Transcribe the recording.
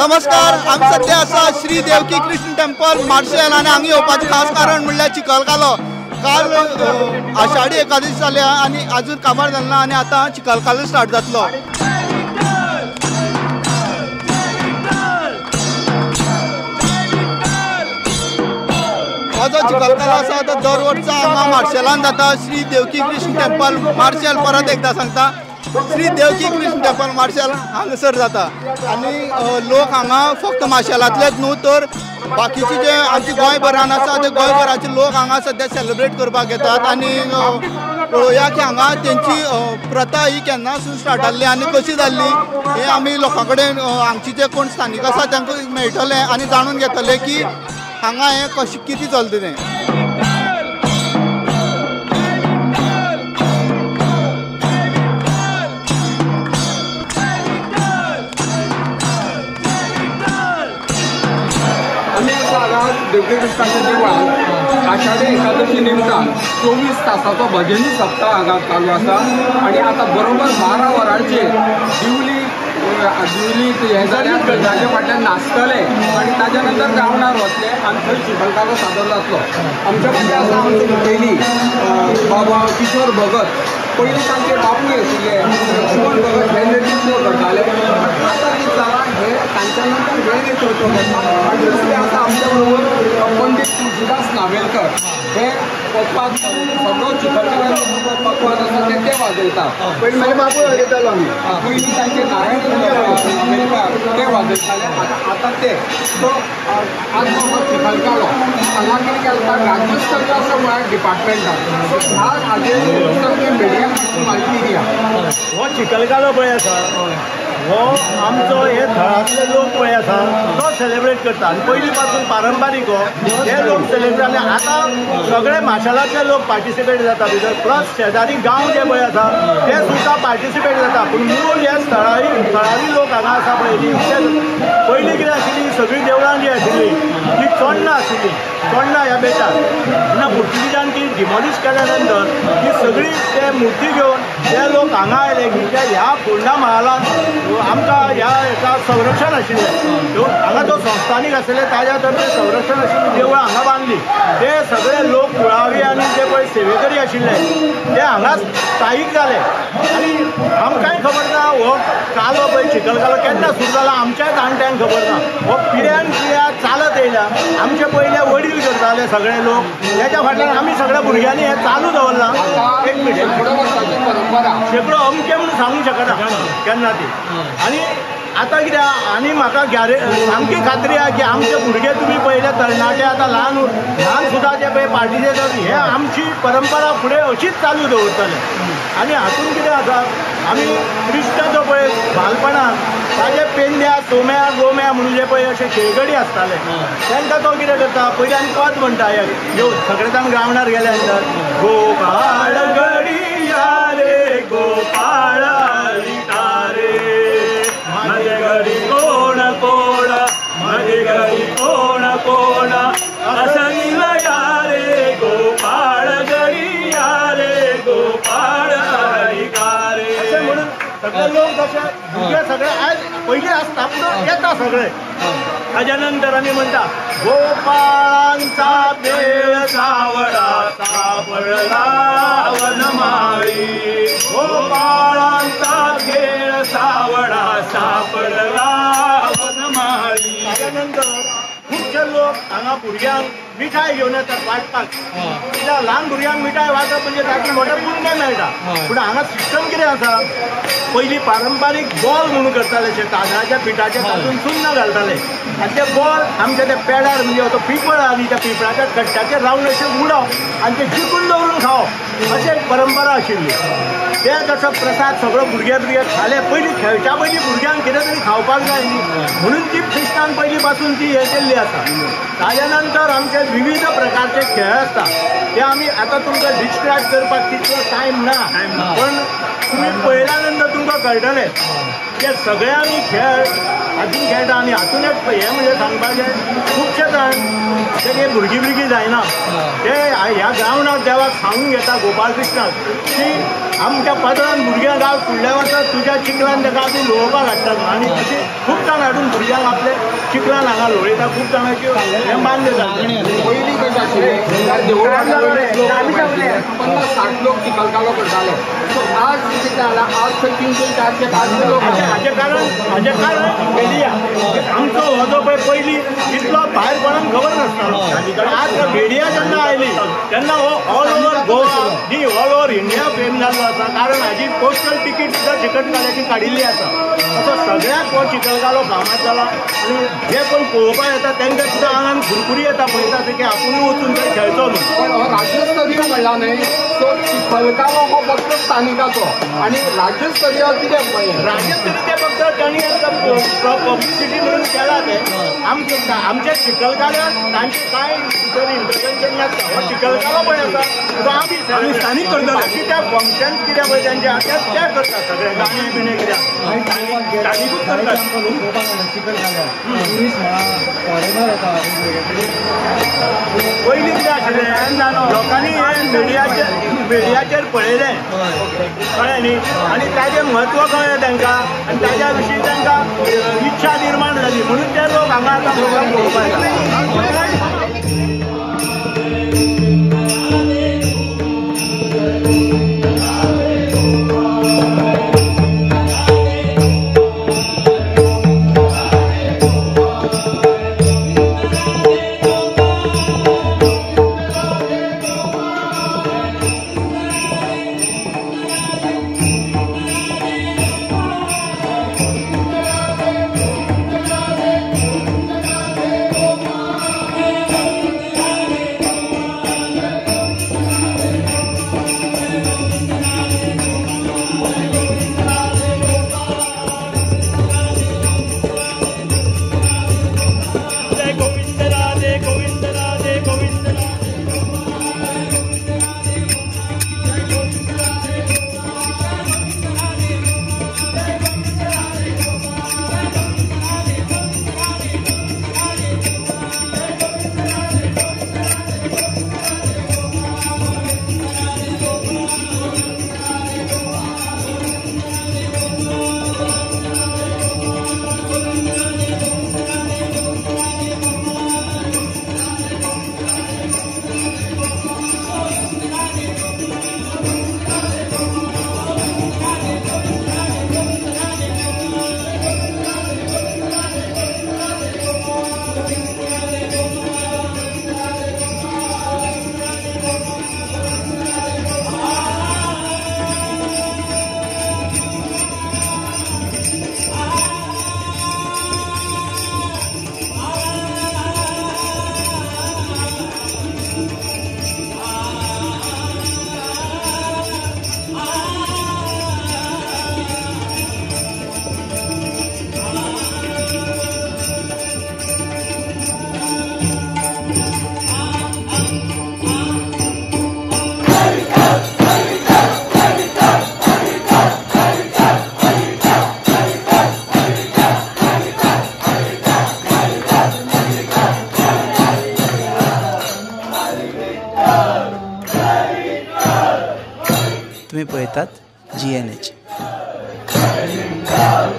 नमस्कार, आमी सध्या आसा श्री देवकी कृष्ण टेम्पल मार्शेल आनी हांगा येवपाचें खास कारण म्हणल्यार चिखलकालो. काल आषाढी एकादशी जाल्या आनी आजून काबार जालना आनी आतां चिखलकालो स्टार्ट जातलो. हो जो चिखलकालो आसा तो दर वर्सा हांगा मार्शेलान जाता. श्री देवकी कृष्ण टेम्पल मार्शेल परत एकदा सांगता, श्री देवकी कृष्ण टेम्पल मार्शेल हांगासर जाता. आनी लोक हांगा फक्त मार्शेलांतलेच न्हू तर बाकीचे जे आमचे गोंयभरान आसा ते गोंयभराचे लोक हांगा सध्या सेलिब्रेट करपाक येतात. आनी पळोवया की हांगा तेंची प्रथा ही केन्नासून स्टार्ट जाल्ली आनी कशी जाल्ली हे आमी लोकां कडेन हांगचे जे कोण स्थानीक आसा तांकां मेळटले आनी जाणून घेतले की हांगा हें कशें कितें चलता तें. देवकी कृष्णाच्या देवळान आषाढी एकादशी निमतान 24 तासाचो भजनी सप्ताह हांगा चालू आसा. आनी आतां बरोबर 12 वरांचेर दिवली हे जाल्यार ताजे फाटल्यान नाचतले आनी ताज्या नंतर गावणार वतले आनी थंय चिखलकालो सादर जातलो. आमच्या फुडें आसा आमचे मुखेली बाबा किशोर भगत. पयलीं तांचे बापूय आशिल्ले लक्ष्मण भगत हे नेतृत्व करताले. आतां कितें जालां हे तांच्या नंतर हे नेतृत्व करता. आनी दुसरे आसा आमच्या बरोबर पंडीत तुळशीदास नावेलकर. हे पकवाज सगळो चिखलकालो पकवाज आसा ते वाजयता. पयलीं बापूय वाजयतालो आमी. पयलीं तांचे नारायण नावेलकर ते वाजयताले. आतां ते सो आज बाबा चिखलकालो हांगा कितें केला राज्यस्तरीय असो म्हळ्यार डिपार्टमेंटान ह्या हाजेर मिडिया म्हायती दिया. हो चिखलकालो पळय आसा हो आमचो हे थळांतले लोक पळय आसा तो सेलिब्रेट करता. आनी पयलीं पासून पारंपारीक हो हे लोक सेलिब्रेट जाले. आतां सगळे मार्शेलांतले लोक पार्टिसिपेट जाता भितर प्लस शेजारी गांव जे पळय आसा ते सुद्दां पार्टिसिपेट जाता. पूण मूळ हे थळावी लोक हांगा आसा पळय पयलीं कितें आशिल्ली सगळीं देवळां जी आशिल्ली ती चोडणां आशिल्ली. चोडणां ह्या बेटार तेन्ना पुर्तुगीजान ती डिमॉलिश केल्या नंतर ती सगळी ते मुर्ती घेवन ते लोक हांगा आयले की ह्या फोंडा महालांत आमकां ह्या हेका संरक्षण आशिल्लें. हांगा जो संस्थानीक आशिल्ले ताज्या तर्फे संरक्षण आशिल्लीं देवळां हांगा बांदली. ते सगळे लोक कुळावी आनी जे पळय सेवेकरी आशिल्ले ते हांगा स्थायीक जाले. आनी आमकांय खबर ना हो कालो पळय चिखलकालो केन्ना सुरू जाला आमच्याच जाणट्यांक खबर ना. हो पिढ्यान पिढ्या चालत येयला. आमचे पयले वडील करताले सगळे लोक तेच्या फाटल्यान आमी सगळ्या भुरग्यांनी हें चालू दवरलां. एक मिनीट शेकडो अमके म्हणून सांगूंक शकना केन्ना ती. आनी आतां कितें आनी म्हाका सामकी खात्री आहा की आमचे भुरगे तुमी पळयले तरणाटे आतां ल्हान सुद्दां जे पळय पार्टिसिपेट हे आमची परंपरा फुडें अशीच चालू दवरतले. आनी हातूंत कितें आसा आमी कृष्ण जो पळय बालपणांत ताजे पेंड्या सोम्या गोम्या म्हणून जे पळय अशे खेळगडी आसताले तांकां तो कितें करता पयलीं आनी पद म्हणटा घेवन सगळे जाण ग्रावंडार गेल्या नंतर गोपाळ गडी या रे गोपाळ माझे घरी कोण कोण माझे घरी कोण कोण असं या रे गोपाळ घरी या रे गोपाळ रे असे म्हणून सगळे लोक तसे भुरगे सगळे आज पहिले असता पूण येता सगळे. ताज्या नंतर आमी म्हणटा गोपाळांचा बेळ सावळा सापडला वनमाळी. गोपाळांचा खेळ सावळा सापडला वनमाळी. त्याच्यानंतर खूप चडशे लोक हांगा भुरग्यांक मिठाय घेवन येतात वाटपाक. कित्याक ल्हान भुरग्यांक मिठाय वाटप म्हणजे तातूंत मोठें पुण्य मेळटा. पूण हांगा सिस्टम कितें आसा, पयलीं पारंपारीक बॉल म्हणून करताले अशे तांदळाच्या पिठाचे तातूंत चुन्न घालताले आनी ते बॉल आमचे ते पेडार म्हणजे तो पिपळ आनी त्या पिपळाच्या कट्ट्याचेर रावन अशें उडप आनी ते चिकून दवरून खावप अशी एक परंपरा आशिल्ली. ते तसो प्रसाद सगळो भुरगे खाले. पयलीं खेळच्या पयलीं भुरग्यांक कितें तरी खावपाक जाय न्ही म्हणून ती क्रिस्तान पयलीं पासून ती हे केल्ली आसा. ताज्या नंतर आमचे विविध प्रकारचे खेळ आसता ते आमी आतां तुमकां डिस्क्रायब करपाक तितलो टायम ना, पण तुमी पळयल्या नंतर तुमकां कळटलें ते सगळे आमी खेळ हातून खेळटा. आनी हातून एक हें म्हणजे सांगपाचें खुबशे जाण ते भुरगीं जायना ते ह्या ग्रावंडार देवाक सांगून घेता गोपाळ कृष्णाक की आमच्या पात्रांत भुरग्यां गांव फुडल्या वर्सा तुज्या चिखलान ताका आमी लोळोवपाक हाडटात. आनी अशें खूब जाण हाडून भुरग्यांक आपले चिखलान हांगा लोळयता. खूब जाणांची हें मान्य जाता. पयलीं कशें आशिल्लें देवळान 50-60 लोक चिखलकालो करताले. आज कितें जालां, आज खंय 300-400 लोक. हाजें कारण मिडिया. आमचो हो जो पळय पयलीं इतलो भायर कोणाक खबर नासतालो. आज मिडिया जेन्ना आयली तेन्ना हो ऑल ओव्हर गोवा न्ही ऑल ओव्हर इंडिया फेम जाल्लो आसा. कारण हाजी पोस्टल तिकीट सुद्दां चिकलकाल्याची काडिल्ली आसा. असो सगळ्याक हो चिखलकालो फामाद जाला. आनी जे कोण पळोवपाक येता तांकां सुद्दां आंगान खुरखुरी येता पळयता की आपुणूय वचून थंय खेळचो म्हणून. पण हो राज्यस्तरीय म्हणला न्हय, तो चिखलकालो हो फक्त स्थानिकाचो आनी राज्यस्तरीय कितें राज्यस्तरीय ते फक्त तांणी पब्लिसिटी म्हणून केला ते. आमच्या चिखलकाल्यान तांचे कांय भितर इंटरव्हेन्शन नासता. हो चिखलकालो पळय आसा तो आमी स्थानीक करता. बाकी त्या फंक्शन्स कितें पळय तेंचे आसा ते करतात सगळे गाणे बिणे कितें स्थानीकूच करतात. पयलीं कितें आशिल्लें लोकांनी हें मिडियाचेर पळयलें कळ्ळें न्ही आनी ताजें म्हत्व कळ्ळें तांकां आनी ताज्या विशीं तांकां इच्छा निर्माण जाली म्हणून ते लोक हांगा आतां प्रोग्राम पळोवपाक येतात. तुम्ही पळयतात GNH.